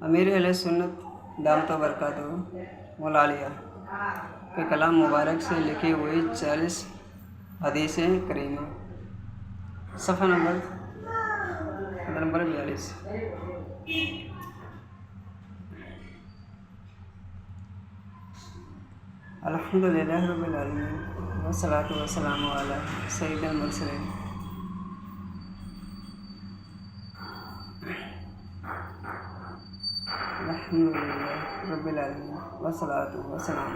امیر اہل سنت دامت برکاتہ مولالیہ کے کلام مبارک سے لکھی ہوئی 40 حدیثیں کریمہ، صفحہ نمبر 42۔ الحمدللہ رب العالمین والصلاۃ والسلام علی سید المرسلین۔ الحمدللہ رب العالمین والصلاۃ والسلام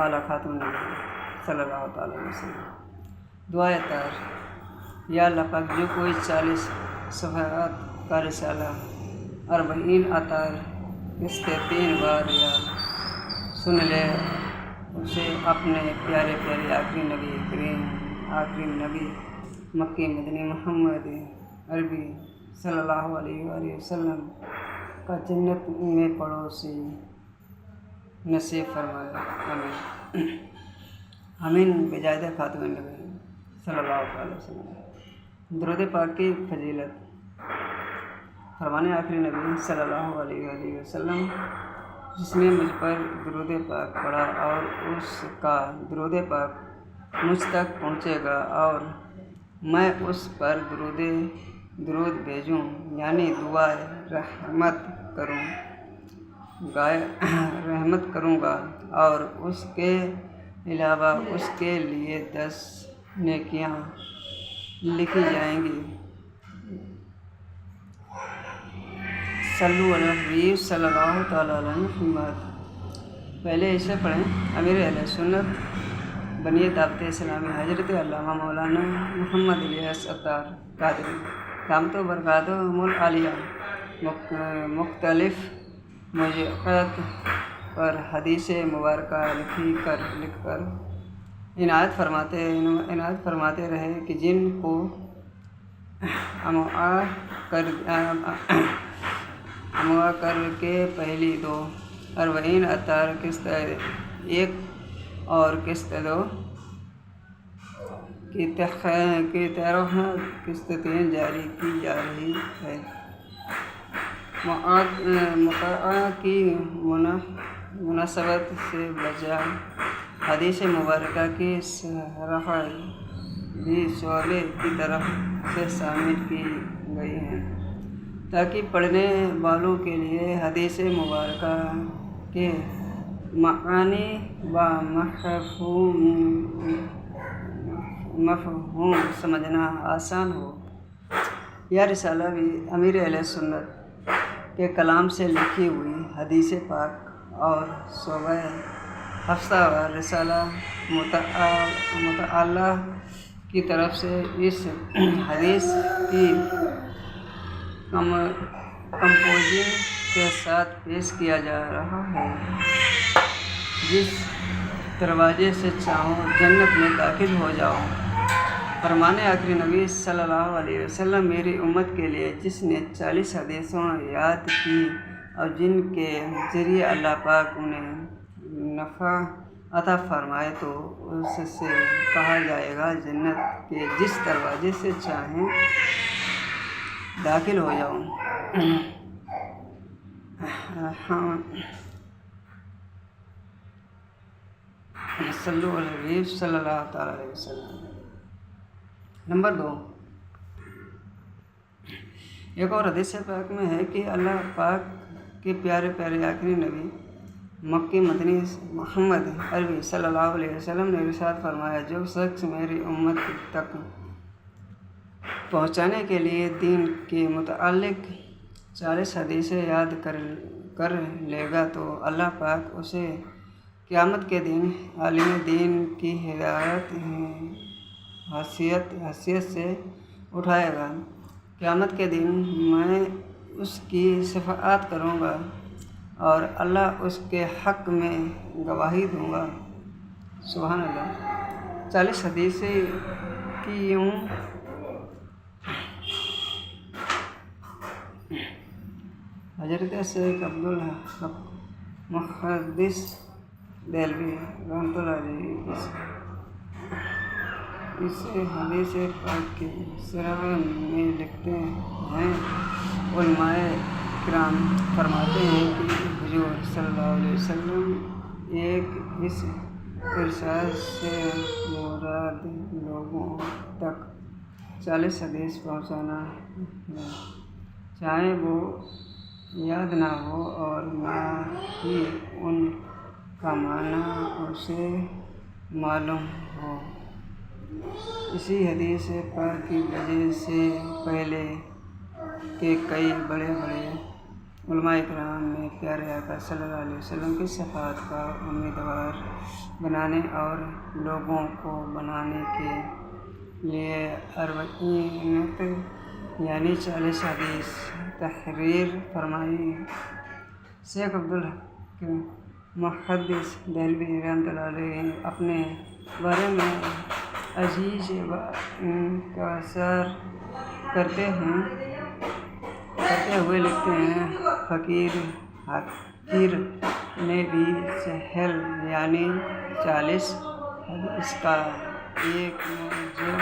علی خاتم النبیین صلی اللہ تعالیٰ علیہ وسلم۔ دعائے طاہر۔ یا اللہ پاک، جو کوئی 40 صفحات کا رسالہ 40 اطہار قسطیں 3 بار یا سن لے، اسے اپنے پیارے آخری نبی مکی مدنی محمد عربی صلی اللہ علیہ وآلہ وسلم کا جنت میں پڑوسی نصیب فرمائے، آمین آمین بجائے خاتم النبی صلی اللہ علیہ وسلم۔ درود پاک کی فضیلت۔ فرمانے آخری نبی صلی اللہ علیہ وآلہ وسلم، جس نے مجھ پر درود پاک پڑھا اور اس کا درود پاک مجھ تک پہنچے گا اور میں اس پر درود بھیجوں، یعنی دعائے رحمت کروں گا، اور اس کے علاوہ اس کے لیے 10 نیکیاں لکھی جائیں گی۔ صلو علی الحبیب صلی اللہ تعالیٰ علیہ محمد۔ پہلے اسے پڑھیں۔ امیر اہل سنت بنی دعوت اسلامی حضرت علامہ مولانا محمد الیاس اطہار قادری دامت برکاتہ مولالیہ مختلف موضوعات پر حدیث مبارکہ لکھ کر عنایت فرماتے رہے کہ جن کو اموا کر کے پہلی 2 40 اطہار قسط 1 اور قسط 2 کی 13 قسط 3 جاری کی جا رہی ہے۔ مقاطعہ کی مناسبت سے بجائے حدیث مبارکہ کی شرح بھی شعبے کی طرف سے شامل کی گئی ہے، تاکہ پڑھنے والوں کے لیے حدیث مبارکہ کے معانی و مفہوم سمجھنا آسان ہو۔ یہ رسالہ بھی امیر اہل سنت کے کلام سے لکھی ہوئی حدیث پاک اور شعبہ ہفتہ وار رسالہ مطالعہ کی طرف سے اس حدیث کی کمپوزنگ کے ساتھ پیش کیا جا رہا ہے۔ جس دروازے سے چاہو جنت میں داخل ہو جاؤ۔ فرمانے آخری نبی صلی اللہ علیہ وسلم، میری امت کے لیے جس نے 40 حدیثوں یاد کی اور جن کے ذریعے اللہ پاک انہیں نفع عطا فرمائے، تو اس سے کہا جائے گا جنت کے جس دروازے سے چاہیں داخل ہو جاؤ۔ صلو علی الحبیب صلی اللہ تعالیٰ علیہ وسلم۔ نمبر 2، ایک اور حدیث پاک میں ہے کہ اللہ پاک کے پیارے آخری نبی مکی مدنی محمد عربی صلی اللہ علیہ وسلم نے ارشاد فرمایا، جو شخص میری امت تک پہنچانے کے لیے دین کے متعلق 40 حدیثیں یاد کر لے گا تو اللہ پاک اسے قیامت کے دن عالم دین کی حیثیت سے اٹھائے گا۔ قیامت کے دن میں اس کی شفاعت کروں گا اور اللہ اس کے حق میں گواہی دوں گا۔ سبحان اللہ۔ 40 حدیثیں کی یوں حضرت شیخ عبدالحق محدث دہلوی رحمۃ اللہ علیہ اس حدیث پاک کی شرح میں لکھتے ہیں، علماء کرام فرماتے ہیں کہ حضور صلی اللہ علیہ وسلم ایک اس ارشاد سے مراد لوگوں تک 40 حدیث پہنچانا ہے، چاہے وہ یاد نہ ہو اور نہ ہی ان کا معنی اسے معلوم ہو۔ اسی حدیث پاک کی وجہ سے پہلے کے کئی بڑے علماء کرام نے پیارے آقا صلی اللہ علیہ وسلم کی شفاعت کا امیدوار بنانے اور لوگوں کو بنانے کے لیے 40 یعنی 40 حدیث تحریر فرمائی۔ شیخ عبدالحق محدث دہلوی رحمۃ اللہ علیہ اپنے بارے میں عزیز انکسار کرتے ہوئے لکھتے ہیں، فقیر حقیر نے بھی سہل یعنی 40 حدیث کا ایک مجموعہ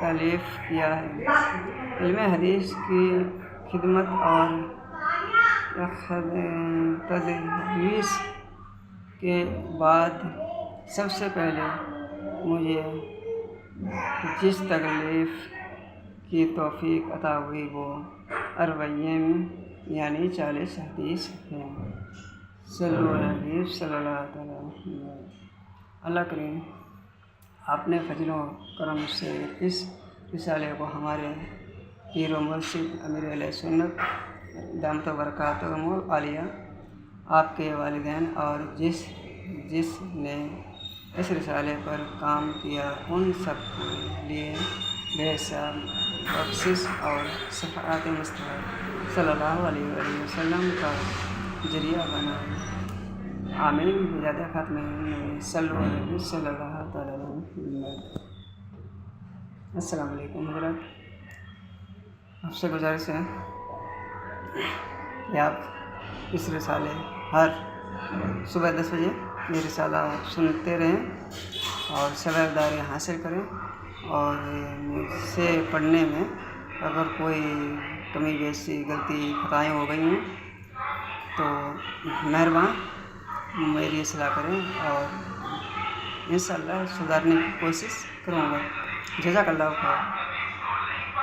تالیف کیا ہے۔ علم حدیث کی خدمت اور تدریس کے بعد سب سے پہلے مجھے جس تکلیف کی توفیق عطا ہوئی وہ 40 یعنی 40 حدیث ہے۔ صلی اللہ تعالیٰ اللہ کریم اپنے فضل و کرم سے اس رسالے کو ہمارے پیر و مرشد امیر علیہ سنت دامت برکاتہم العالیہ، آپ کے والدین اور جس نے اس رسالے پر کام کیا ان سب کے لیے بے حساب بخشش اور شفاعت مصطفیٰ صلی اللہ علیہ وآلہ وسلم کا ذریعہ بنا۔ آمین بجاد خاتم النبی صلی اللہ تعالیٰ علیہ وسلم۔ السلام علیکم حضرات، آپ سے گزارش ہے کہ آپ اس رسالے ہر صبح 10 بجے یہ رسالہ سنتے رہیں اور سبقداری حاصل کریں، اور مجھ سے پڑھنے میں اگر کوئی کمی بیشی غلطی خطائیں ہو گئی ہیں تو مہربان میری اصلاح کریں اور انشاءاللہ سدھارنے کی کوشش کروں گا۔ جزاک اللہ خیر۔